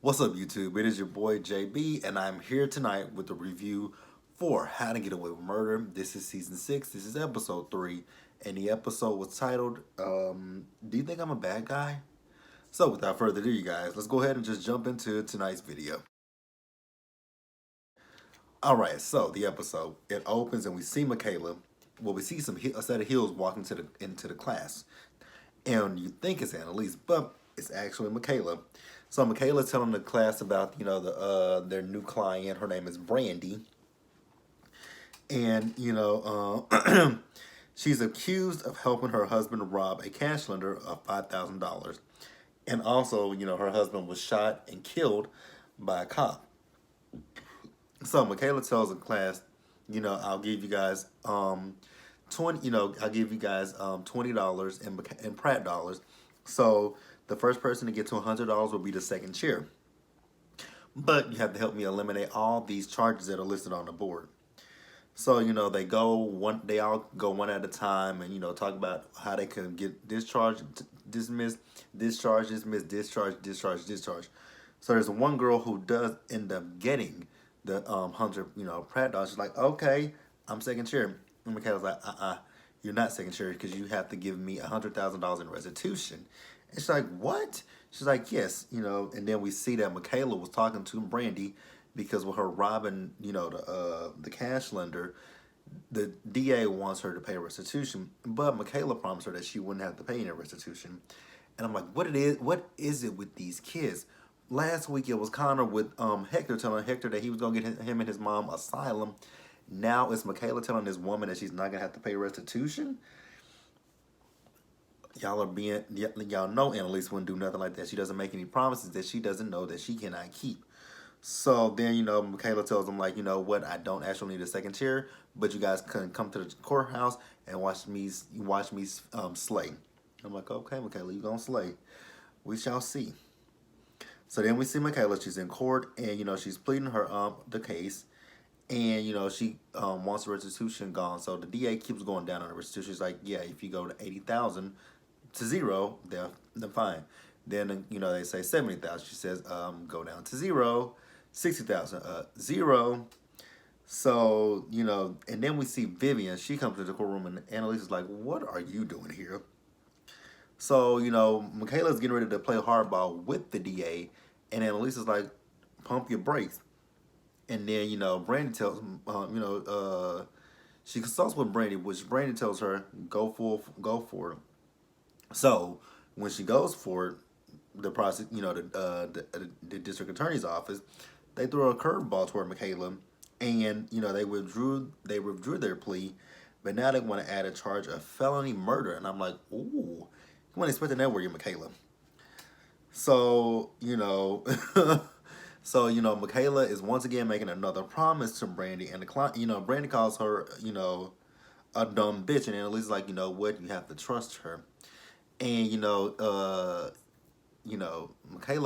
What's up, YouTube? It is your boy JB, and I'm here tonight with a review for How to Get Away with Murder. This is season 6. This is episode 3, and the episode was titled, Do You Think I'm a Bad Guy? So, without further ado, you guys, let's go ahead and just jump into tonight's video. All right, so the episode it opens, and we see Michaela. Well, we see a set of heels walking into the class, and you think it's Annalise, but it's actually Michaela. So Michaela's telling the class about their new client. Her name is Brandy, and she's accused of helping her husband rob a cash lender of $5,000, and also her husband was shot and killed by a cop. So Michaela tells the class, I'll give you guys 20. I'll give you guys $20 in Pratt dollars. So the first person to get to $100 will be the second chair. But you have to help me eliminate all these charges that are listed on the board. So they all go one at a time, and talk about how they can get discharged, dismissed, discharged, dismissed, discharged, discharged, discharged. So there's one girl who does end up getting the Hunter, Pratt doll. She's like, okay, I'm second chair. And Michaela's like, you're not second chair because you have to give me $100,000 in restitution. And she's like, what? She's like, yes, And then we see that Michaela was talking to Brandy because with her robbing, the cash lender, the DA wants her to pay restitution, but Michaela promised her that she wouldn't have to pay any restitution. And I'm like, what is it with these kids? Last week it was Connor with Hector telling Hector that he was gonna get him and his mom asylum. Now it's Michaela telling this woman that she's not gonna have to pay restitution. Y'all know Annalise wouldn't do nothing like that. She doesn't make any promises that she doesn't know that she cannot keep. So then, Michaela tells them, like, what, I don't actually need a second chair, but you guys can come to the courthouse and watch me slay. I'm like, okay, Michaela, you gonna slay. We shall see. So then we see Michaela, she's in court, and, she's pleading her the case, and, she wants the restitution gone. So the DA keeps going down on the restitution. She's like, yeah, if you go to 80,000 to zero, they're fine. Then, they say 70,000. She says, go down to zero. 60,000, zero. So, and then we see Vivian. She comes to the courtroom, and Annalise is like, what are you doing here? So, Michaela's getting ready to play hardball with the DA, and Annalise is like, pump your brakes. And then, Brandy tells, she consults with Brandy, which Brandy tells her, go for it. So, when she goes for it, the district attorney's office, they threw a curveball toward Michaela, and they withdrew their plea, but now they want to add a charge of felony murder, and I'm like, ooh, you weren't expecting that, were you, Michaela? So Michaela is once again making another promise to Brandy, and the client, Brandy calls her, a dumb bitch, and Annalise is like, what, you have to trust her, and Michaela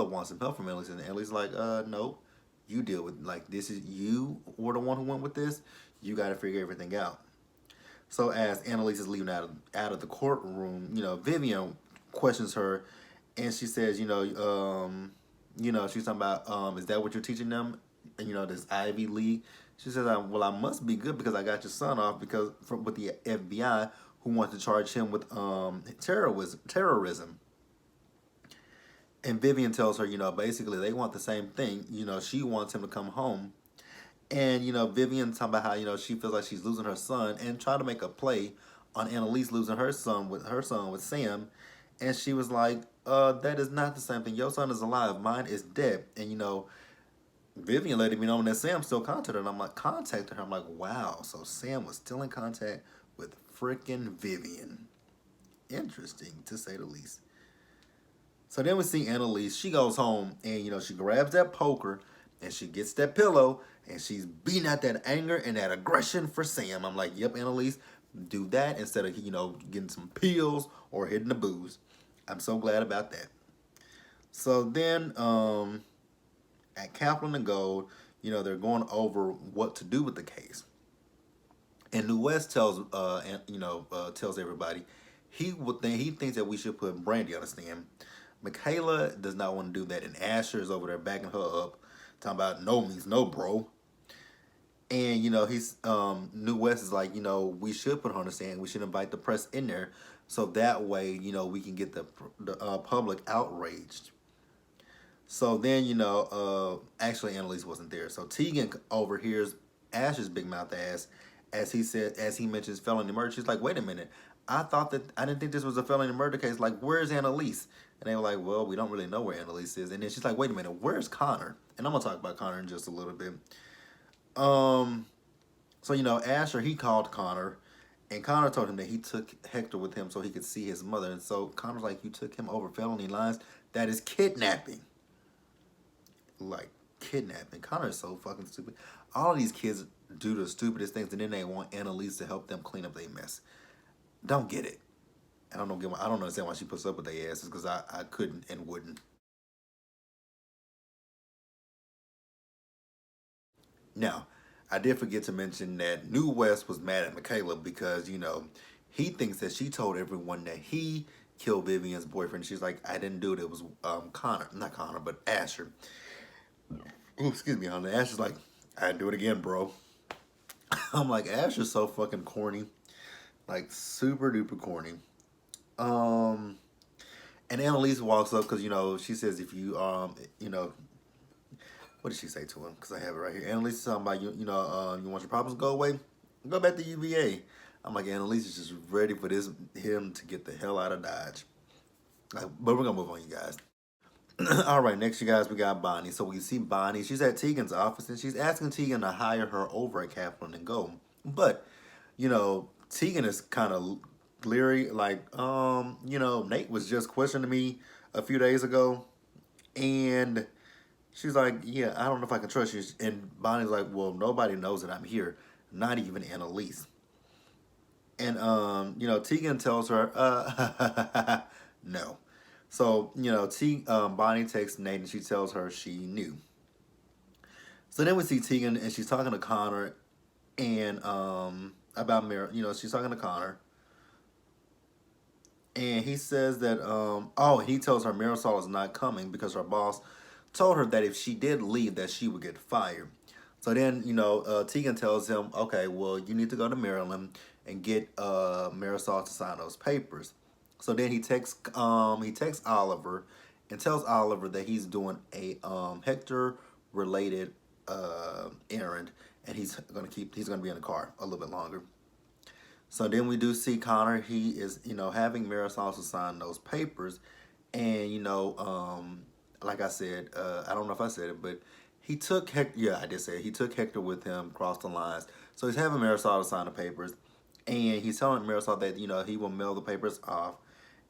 wants some help from Annalise, and Annalise is like, nope. You deal with, like, this is, you were the one who went with this. You got to figure everything out. So as Annalise is leaving out of the courtroom, Vivian questions her, and she says, she's talking about, is that what you're teaching them? And, this Ivy League. She says, well, I must be good because I got your son off with the FBI who wants to charge him with terrorism. And Vivian tells her, basically they want the same thing. She wants him to come home. And, Vivian's talking about how, she feels like she's losing her son and try to make a play on Annalise losing her son with Sam. And she was like, that is not the same thing. Your son is alive. Mine is dead. And, Vivian letting me know that Sam still contacted her. And I'm like, contacted her. I'm like, wow. So Sam was still in contact with freaking Vivian. Interesting, to say the least. So then we see Annalise. She goes home and, she grabs that poker and she gets that pillow and she's beating out that anger and that aggression for Sam. I'm like, yep, Annalise, do that instead of, getting some pills or hitting the booze. I'm so glad about that. So then at Kaplan and Gold, they're going over what to do with the case. And New West tells tells everybody he thinks that we should put Brandy on the stand. Michaela does not want to do that, and Asher is over there backing her up, talking about no means no, bro. And he's New West is like, we should put her on the stand. We should invite the press in there, so that way, we can get the public outraged. So then, actually Annalise wasn't there. So Tegan overhears Ash's big mouth ass as he mentions felony murder. She's like, wait a minute. I didn't think this was a felony murder case. Like, where's Annalise? And they were like, well, we don't really know where Annalise is. And then she's like, wait a minute, where's Connor? And I'm gonna talk about Connor in just a little bit. Um, so Asher, he called Connor, and Connor told him that he took Hector with him so he could see his mother. And so Connor's like, you took him over felony lines? That is kidnapping. Like, kidnapping. Connor is so fucking stupid. All of these kids do the stupidest things, and then they want Annalise to help them clean up their mess. Don't get it. I don't understand why she puts up with their asses, because I couldn't and wouldn't. Now, I did forget to mention that New West was mad at Michaela because, he thinks that she told everyone that he killed Vivian's boyfriend. She's like, I didn't do it. It was Connor. Not Connor, but Asher. Ooh, excuse me, honey. Asher's like, I'd do it again, bro. I'm like, Asher's so fucking corny. Like, super duper corny. Um, and Annalise walks up because, she says if you, what did she say to him? Because I have it right here. Annalise is talking about, you want your problems to go away? Go back to UVA. I'm like, Annalise is just ready for him to get the hell out of Dodge. Like, but we're going to move on, you guys. All right, next, you guys, we got Bonnie. So we see Bonnie. She's at Tegan's office, and she's asking Tegan to hire her over at Kaplan and Go. But, Tegan is kind of leery. Like, Nate was just questioning me a few days ago, and she's like, yeah, I don't know if I can trust you. And Bonnie's like, well, nobody knows that I'm here, not even Annalise. And, Tegan tells her, no. So, Bonnie texts Nate and she tells her she knew. So then we see Tegan and she's talking to Connor and about Mir. She's talking to Connor. And he says that, he tells her Marisol is not coming because her boss told her that if she did leave that she would get fired. So then, Tegan tells him, okay, well, you need to go to Maryland and get Marisol to sign those papers. So then he texts Oliver and tells Oliver that he's doing a Hector related errand, and he's gonna be in the car a little bit longer. So then we do see Connor. He is, having Marisol to sign those papers, and like I said, I don't know if I said it, but he took Hector. Yeah, I did say it. He took Hector with him, crossed the lines. So he's having Marisol to sign the papers, and he's telling Marisol that he will mail the papers off,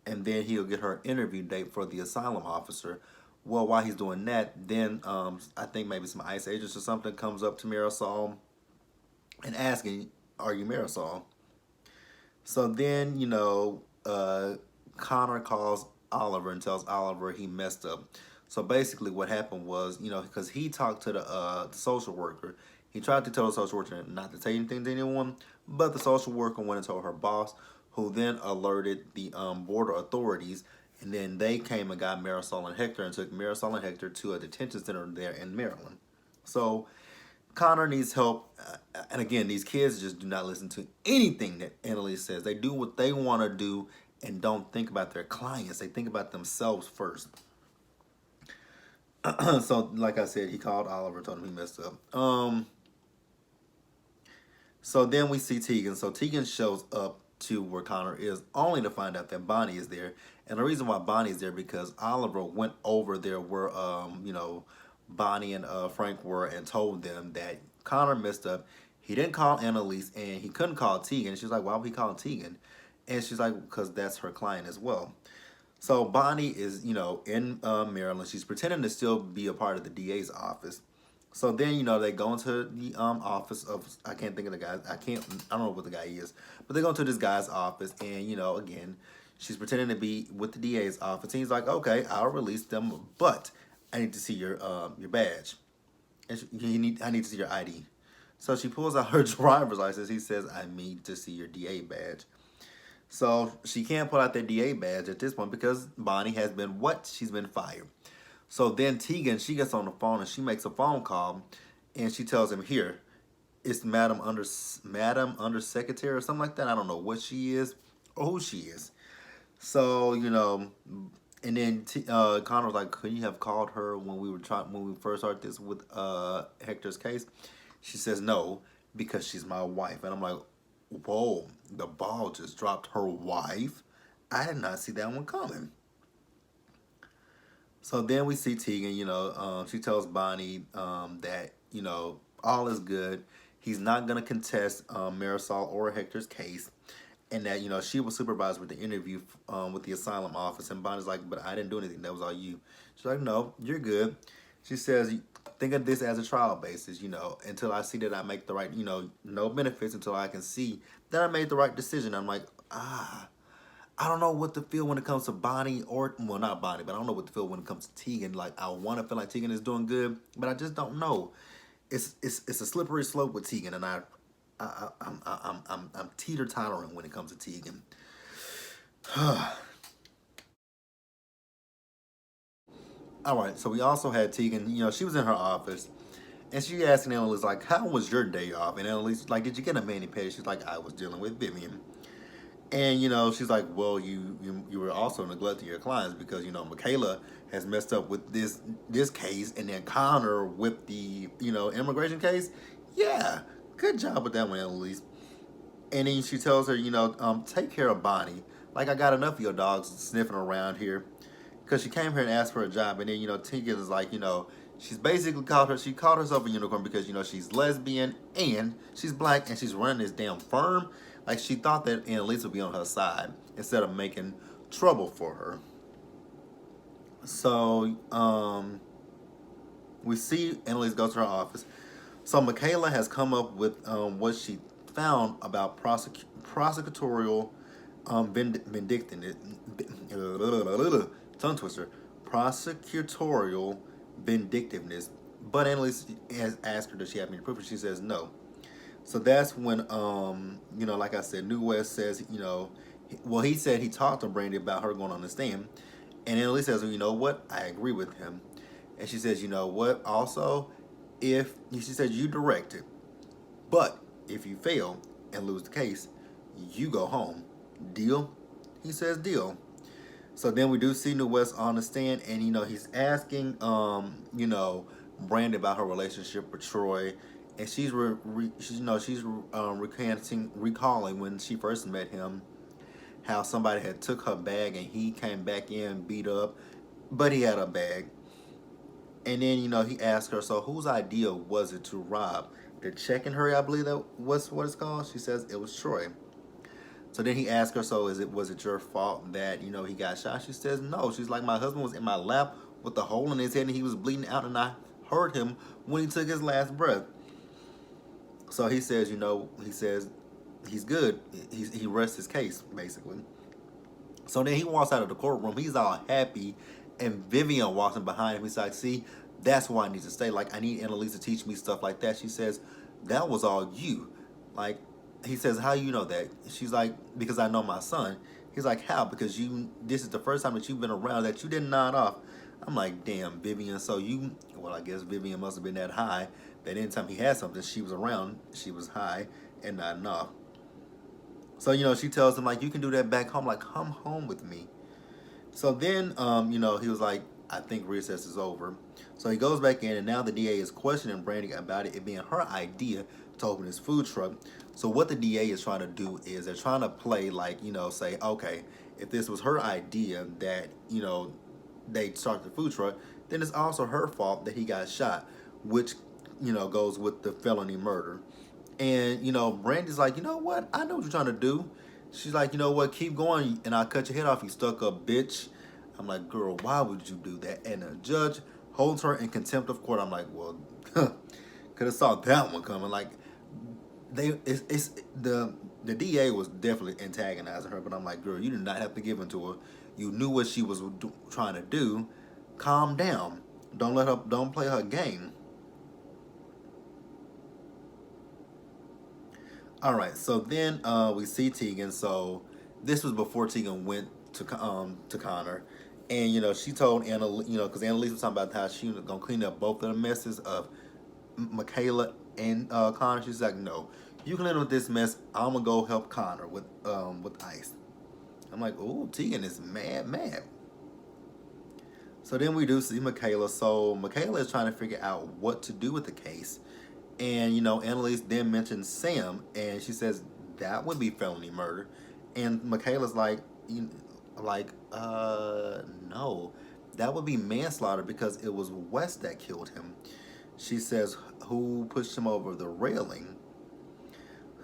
and then he'll get her interview date for the asylum officer. Well, while he's doing that, then I think maybe some ICE agents or something comes up to Marisol and asking, "Are you Marisol?" So then, Connor calls Oliver and tells Oliver he messed up. So basically, what happened was, because he talked to the social worker, he tried to tell the social worker not to say anything to anyone, but the social worker went and told her boss, who then alerted the border authorities, and then they came and got Marisol and Hector and took Marisol and Hector to a detention center there in Maryland. So Connor needs help. And again, these kids just do not listen to anything that Annalise says. They do what they want to do and don't think about their clients. They think about themselves first. So, like I said, he called Oliver, told him he messed up. So then we see Tegan. So Tegan shows up to where Connor is, only to find out that Bonnie is there. And the reason why Bonnie is there because Oliver went over there where Bonnie and Frank were and told them that Connor messed up. He didn't call Annalise and he couldn't call Tegan. She's like, why would he call Tegan? And she's like, because that's her client as well. So Bonnie is, in Maryland. She's pretending to still be a part of the DA's office. So then, they go into the office of, I can't think of the guy. I don't know what the guy is. But they go into this guy's office and, again, she's pretending to be with the DA's office. And he's like, okay, I'll release them, but I need to see your badge. And I need to see your ID. So she pulls out her driver's license. He says, I need to see your DA badge. So she can't pull out that DA badge at this point because Bonnie has been what? She's been fired. So then Tegan, she gets on the phone and she makes a phone call and she tells him, here, it's Madam Undersecretary or something like that. I don't know what she is or who she is. So, and then Connor was like, could you have called her when we first started this with Hector's case? She says no, because she's my wife. And I'm like, whoa, the ball just dropped. Her wife? I did not see that one coming. So then we see Tegan, she tells Bonnie that, all is good. He's not going to contest Marisol or Hector's case. And that, she was supervised with the interview with the asylum office. And Bonnie's like, but I didn't do anything. That was all you. She's like, no, you're good. She says, think of this as a trial basis, until I see that I make the right, no benefits until I can see that I made the right decision. I'm like, I don't know what to feel when it comes to Bonnie or, well, not Bonnie, but I don't know what to feel when it comes to Tegan. Like, I want to feel like Tegan is doing good, but I just don't know. It's a slippery slope with Tegan, and I'm teeter tottering when it comes to Tegan. All right, so we also had Tegan. She was in her office, and she asked Annalise like, "How was your day off?" And Annalise like, "Did you get a mani pedi?" She's like, "I was dealing with Vivian." And she's like, well, you were also neglecting your clients because Michaela has messed up with this case, and then Connor with the immigration case. Yeah, good job with that one, Annalise. And then she tells her, take care of Bonnie. Like, I got enough of your dogs sniffing around here, because she came here and asked for a job, and then Tegan is like, she's basically she called herself a unicorn because she's lesbian and she's black and she's running this damn firm. Like, she thought that Annalise would be on her side instead of making trouble for her. So we see Annalise go to her office. So Michaela has come up with what she found about prosecutorial vindictiveness. Tongue twister. Prosecutorial vindictiveness. But Annalise has asked her, does she have any proof? And she says no. So that's when, like I said, New West says, well, he said he talked to Brandy about her going on the stand. And Annalise says, well, you know what? I agree with him. And she says, you know what? Also, she says, you direct it. But if you fail and lose the case, you go home. Deal? He says, deal. So then we do see New West on the stand, and he's asking, Brandy about her relationship with Troy, and she's recalling when she first met him, how somebody had took her bag and he came back in beat up, but he had a bag. And then he asked her, so whose idea was it to rob? The checking her, I believe that was what it's called. She says it was Troy. So then he asked her, so was it your fault that he got shot? She says no. She's like, my husband was in my lap with a hole in his head and he was bleeding out, and I heard him when he took his last breath. So he says, he says he's good. He rests his case basically. So then he walks out of the courtroom. He's all happy, and Vivian walks in behind him. He's like, see, that's why I need to stay. Like, I need Annalise to teach me stuff like that. She says, that was all you. Like, he says, how you know that? She's like, because I know my son. He's like, how? Because this is the first time that you've been around that you didn't nod off. I'm like, damn, Vivian. So well, I guess Vivian must have been that high that anytime he had something, she was around, she was high and nodding off. So, she tells him, like, you can do that back home. Like, come home with me. So then, he was like, I think recess is over. So he goes back in, and now the DA is questioning Brandy about it being her idea to open his food truck. So what the DA is trying to do is they're trying to play like, say, okay, if this was her idea that, they start the food truck, then it's also her fault that he got shot, which, goes with the felony murder. And, Brandy's like, you know what? I know what you're trying to do. She's like, you know what? Keep going and I'll cut your head off, you stuck up bitch. I'm like, girl, why would you do that? And the judge holds her in contempt of court. I'm like, well, could have saw that one coming. Like, the DA was definitely antagonizing her, but I'm like, girl, you did not have to give in to her. You knew what she was trying to do. Calm down. Don't play her game. All right, so then we see Tegan. So This was before Tegan went to Connor, and she told Anna, because Annalise was talking about how she was gonna clean up both of the messes of Michaela and Connor. She's like, no, you clean up this mess. I'm gonna go help Connor with Ice. I'm like, oh, Tegan is mad, mad. So then we do see Michaela. So Michaela is trying to figure out what to do with the case. And, Annalise then mentions Sam, and she says that would be felony murder. And Michaela's like, no, that would be manslaughter because it was West that killed him. She says, who pushed him over the railing?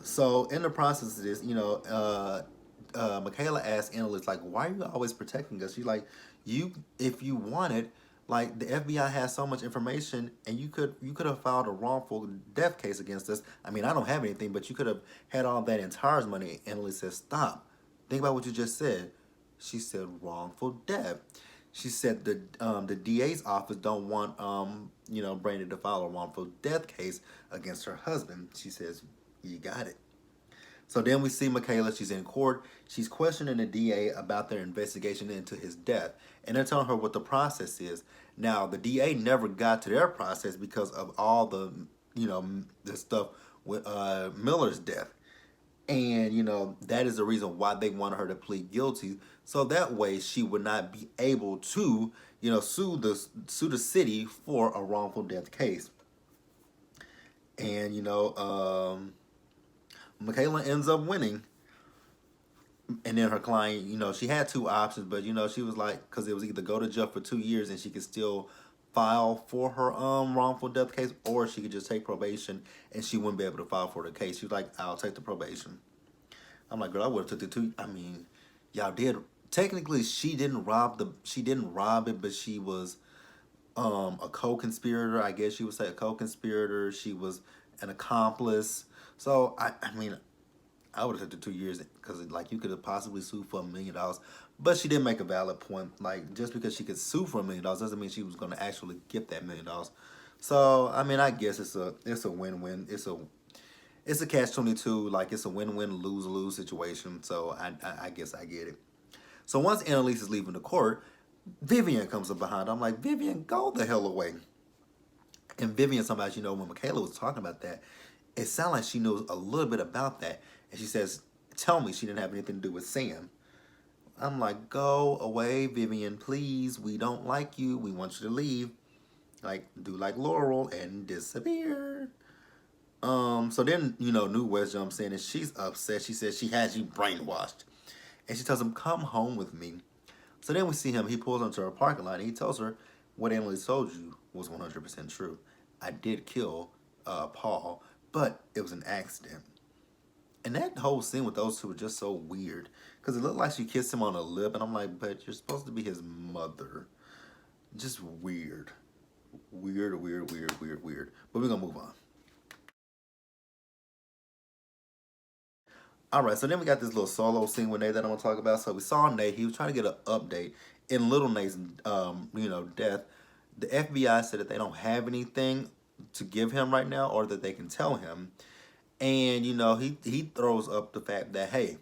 So in the process of this, Michaela asked Annalise, like, why are you always protecting us? She's like, if you wanted, like, the FBI has so much information, and you could have filed a wrongful death case against us. I mean, I don't have anything, but you could have had all that entire money. Annalise says, stop. Think about what you just said. She said wrongful death. She said the DA's office don't want Brandy to file a wrongful death case against her husband. She says, you got it. So then we see Michaela. She's in court. She's questioning the DA about their investigation into his death. And they're telling her what the process is. Now, the DA never got to their process because of all the stuff with Miller's death. And, that is the reason why they wanted her to plead guilty. So that way she would not be able to, sue the city for a wrongful death case. And, Michaela ends up winning. And then her client, she had two options, but she was like, because it was either go to jail for 2 years and she could still file for her wrongful death case, or she could just take probation and she wouldn't be able to file for the case. She was like, I'll take the probation. I'm like, girl, I would have took the two. I mean, y'all did. Technically, she didn't rob it, but she was a co-conspirator. I guess you would say a co-conspirator. She was an accomplice. So I mean, I would have took the 2 years because like you could have possibly sued for $1 million, but she did make a valid point. Like just because she could sue for $1 million doesn't mean she was going to actually get that $1 million. So I mean, I guess it's a win-win. It's a catch-22. Like it's a win-win, lose-lose situation. So I guess I get it. So once Annalise is leaving the court, Vivian comes up behind her. I'm like, Vivian, go the hell away. And Vivian, somebody, when Michaela was talking about that, it sounded like she knows a little bit about that. And she says, tell me she didn't have anything to do with Sam. I'm like, go away, Vivian, please. We don't like you. We want you to leave. Like, do like Laurel and disappear. So then, New West jumps in and she's upset. She says she has you brainwashed. And she tells him, come home with me. So then we see him. He pulls into her parking lot and he tells her what Emily told you was 100% true. I did kill Paul, but it was an accident. And that whole scene with those two was just so weird. Because it looked like she kissed him on the lip. And I'm like, but you're supposed to be his mother. Just weird. Weird, weird, weird, weird, weird. But we're going to move on. All right, so then we got this little solo scene with Nate that I'm gonna talk about. So we saw Nate; he was trying to get an update in Little Nate's, death. The FBI said that they don't have anything to give him right now, or that they can tell him. And he throws up the fact that hey,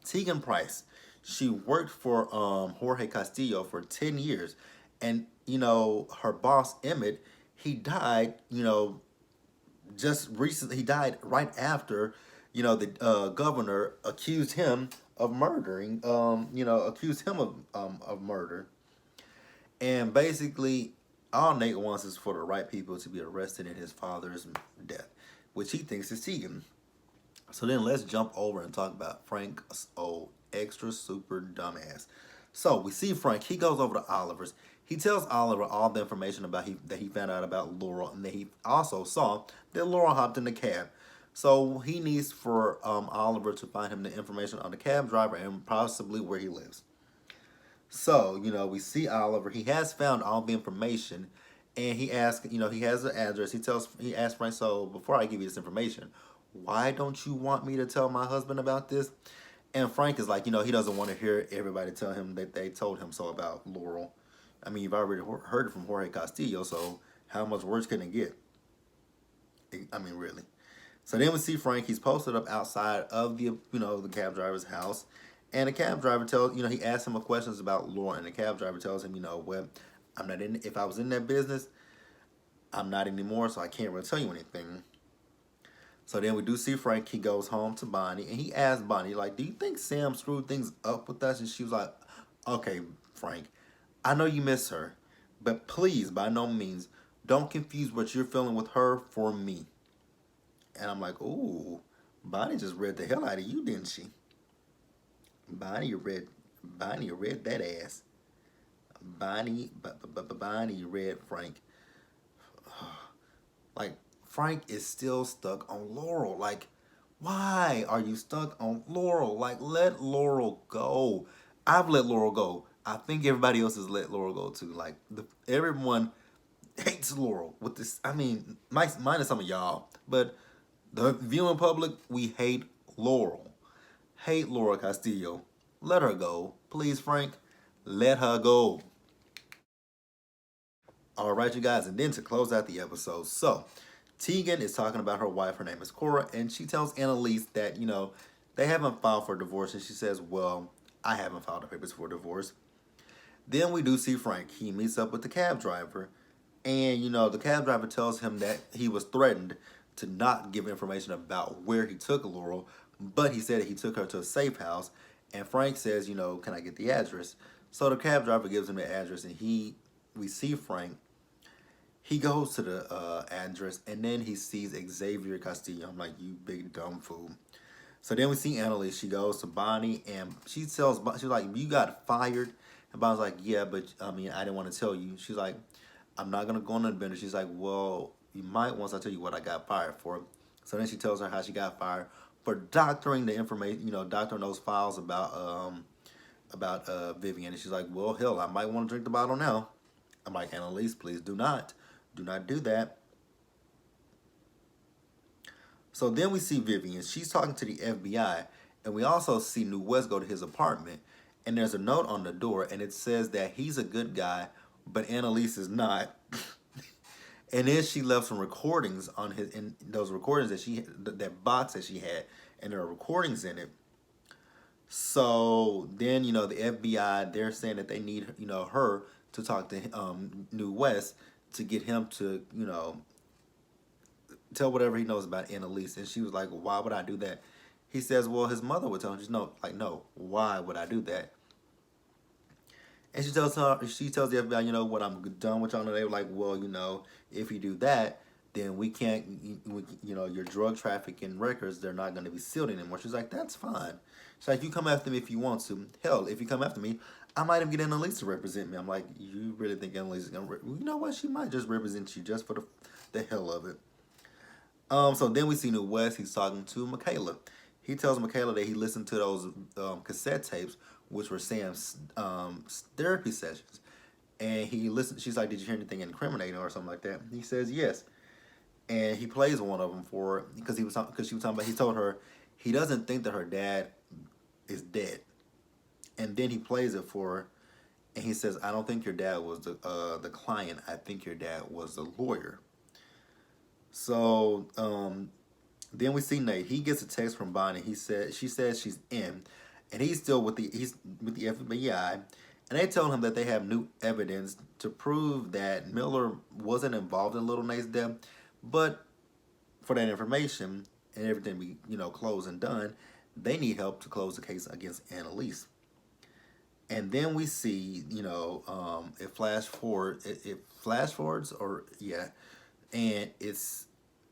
Tegan Price, she worked for Jorge Castillo for 10 years, and her boss Emmett, he died. Just recently he died right after the governor accused him of murdering accused him of murder. And basically all Nate wants is for the right people to be arrested in his father's death, which he thinks is Tegan. So then let's jump over and talk about Frank's old extra super dumbass. So we see Frank. He goes over to Oliver's. He tells Oliver all the information that he found out about Laurel, and that he also saw that Laurel hopped in the cab. So he needs for Oliver to find him the information on the cab driver and possibly where he lives. So we see Oliver. He has found all the information, and he asks. He has the address. He asks Frank. So before I give you this information, why don't you want me to tell my husband about this? And Frank is like, he doesn't want to hear everybody tell him that they told him so about Laurel. I mean, you've already heard it from Jorge Castillo, so how much worse can it get? I mean, really. So then we see Frank. He's posted up outside of the cab driver's house, And the cab driver tells, he asks him questions about Laura, and the cab driver tells him, well, I'm not in. If I was in that business, I'm not anymore, so I can't really tell you anything. So then we do see Frank. He goes home to Bonnie, and he asks Bonnie, like, "Do you think Sam screwed things up with us?" And she was like, "Okay, Frank, I know you miss her, but please, by no means, don't confuse what you're feeling with her for me." And I'm like, "Ooh, Bonnie just read the hell out of you, didn't she?" Bonnie read, Bonnie read that ass. Bonnie read Frank. Like, Frank is still stuck on Laurel. Like, why are you stuck on Laurel? Like, let Laurel go. I've let Laurel go. I think everybody else has let Laurel go too. Like, everyone hates Laurel with this. I mean, minus some of y'all, but the viewing public, we hate Laurel. Hate Laura Castillo. Let her go. Please, Frank, let her go. All right, you guys, and then to close out the episode, so Tegan is talking about her wife. Her name is Cora, and she tells Annalise that they haven't filed for divorce, and she says, "Well, I haven't filed the papers for divorce." Then we do see Frank. He meets up with the cab driver, and the cab driver tells him that he was threatened to not give information about where he took Laurel, but he said he took her to a safe house. And Frank says, "Can I get the address?" So the cab driver gives him the address, and we see Frank. He goes to the address, and then he sees Xavier Castillo. I'm like, "You big dumb fool." So then we see Annalise. She goes to Bonnie, and she's like, "You got fired." And Bonnie's like, "Yeah, but I mean, I didn't want to tell you." She's like, "I'm not gonna go on the bender." She's like, "Well, you might once I tell you what I got fired for." So then she tells her how she got fired for doctoring the information, doctoring those files about Vivian. And she's like, "Well, hell, I might want to drink the bottle now." I'm like, "Annalise, please do not do that." So then we see Vivian. She's talking to the FBI, and we also see New West go to his apartment. And there's a note on the door, and it says that he's a good guy, but Annalise is not. And then she left some recordings on his, in those recordings that box that she had, and there are recordings in it. So then the FBI, they're saying that they need her to talk to New West to get him to tell whatever he knows about Annalise. And she was like, "Why would I do that?" He says, "Well, his mother would tell him." Just no, like, "No, why would I do that?" And she tells the FBI, "What, I'm done with y'all." And they were like, "Well, if you do that, then we can't, your drug trafficking records, they're not going to be sealed anymore." She's like, "That's fine." She's like, "You come after me if you want to. Hell, if you come after me, I might even get Annalise to represent me." I'm like, "You really think Annalise is going to, you know what? She might just represent you just for the hell of it." So then we see New West. He's talking to Michaela. He tells Michaela that he listened to those cassette tapes, which were Sam's therapy sessions. And he listened. She's like, "Did you hear anything incriminating or something like that?" He says, "Yes." And he plays one of them for her because she was talking about. He told her he doesn't think that her dad is dead. And then he plays it for her, and he says, "I don't think your dad was the client. I think your dad was the lawyer." So then we see Nate. He gets a text from Bonnie. She says she's in, and he's still with the FBI, and they tell him that they have new evidence to prove that Miller wasn't involved in Little Nate's death, but for that information and everything be closed and done, they need help to close the case against Annalise. And then we see it flash forwards, or yeah, and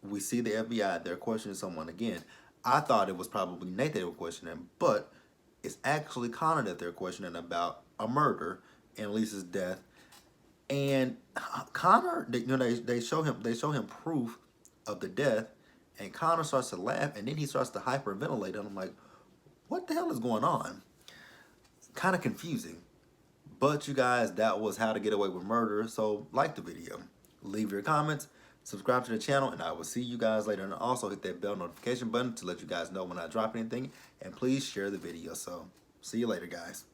we see the FBI. They're questioning someone again. I thought it was probably Nate they were questioning, but it's actually Connor that they're questioning about a murder and Lisa's death. And Connor, they show him proof of the death, and Connor starts to laugh, and then he starts to hyperventilate, and I'm like, "What the hell is going on?" Kind of confusing. But you guys, that was How to Get Away with Murder. So like the video, leave your comments, subscribe to the channel, and I will see you guys later. And also hit that bell notification button to let you guys know when I drop anything. And please share the video. So see you later, guys.